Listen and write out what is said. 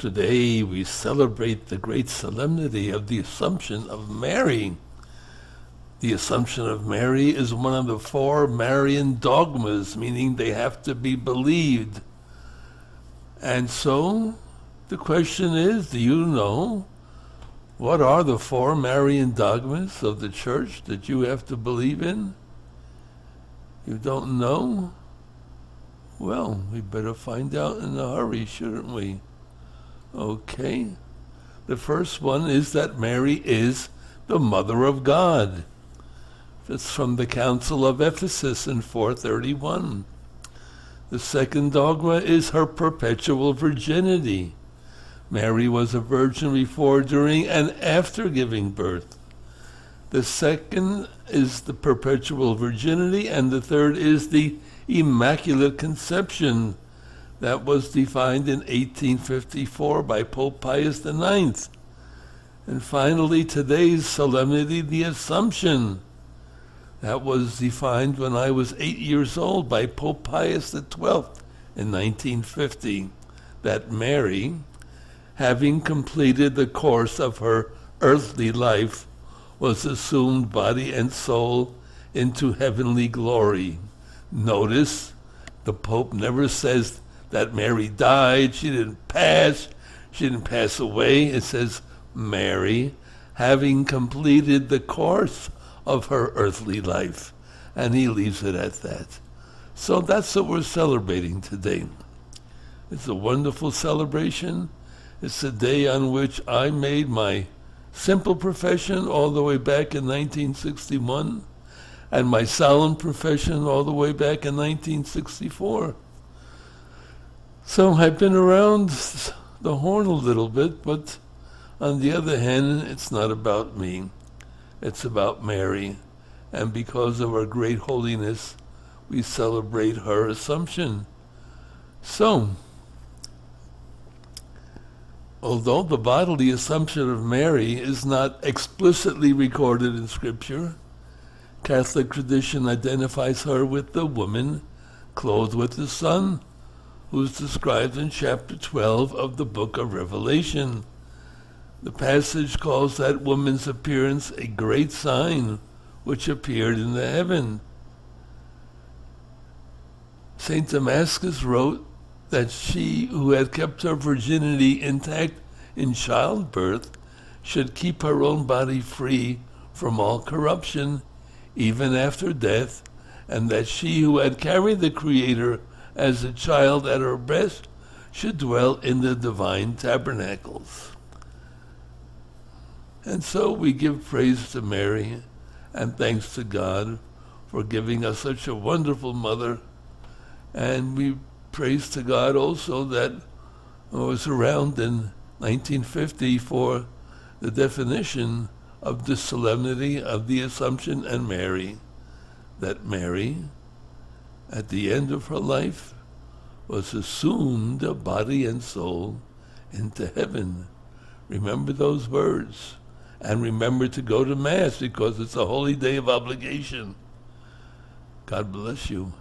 Today we celebrate the great solemnity of the Assumption of Mary. The Assumption of Mary is one of the 4 Marian dogmas, meaning they have to be believed. And so, the question is, do you know what are the 4 Marian dogmas of the Church that you have to believe in? You don't know? Well, we better find out in a hurry, shouldn't we? Okay. The first one is that Mary is the Mother of God. That's from the Council of Ephesus in 431. The second dogma is her perpetual virginity. Mary was a virgin before, during, and after giving birth. The second is the perpetual virginity, and the third is the Immaculate Conception. That was defined in 1854 by Pope Pius IX. And finally, today's solemnity, the Assumption. That was defined when I was 8 years old by Pope Pius XII in 1950. That Mary, having completed the course of her earthly life, was assumed body and soul into heavenly glory. Notice, the Pope never says that Mary died, she didn't pass away. It says Mary, having completed the course of her earthly life. And he leaves it at that. So that's what we're celebrating today. It's a wonderful celebration. It's a day on which I made my simple profession all the way back in 1961, and my solemn profession all the way back in 1964. So I've been around the horn a little bit, but on the other hand, it's not about me. It's about Mary. And because of her great holiness, we celebrate her Assumption. So, although the bodily Assumption of Mary is not explicitly recorded in Scripture, Catholic tradition identifies her with the woman clothed with the sun, who's described in chapter 12 of the book of Revelation. The passage calls that woman's appearance a great sign which appeared in the heaven. St. Damascus wrote that she who had kept her virginity intact in childbirth should keep her own body free from all corruption, even after death, and that she who had carried the Creator as a child at her breast should dwell in the divine tabernacles. And so we give praise to Mary and thanks to God for giving us such a wonderful mother. And we praise to God also that I was around in 1950 for the definition of the solemnity of the Assumption and Mary, that Mary, at the end of her life, was assumed, body and soul, into heaven. Remember those words. And remember to go to Mass, because it's a holy day of obligation. God bless you.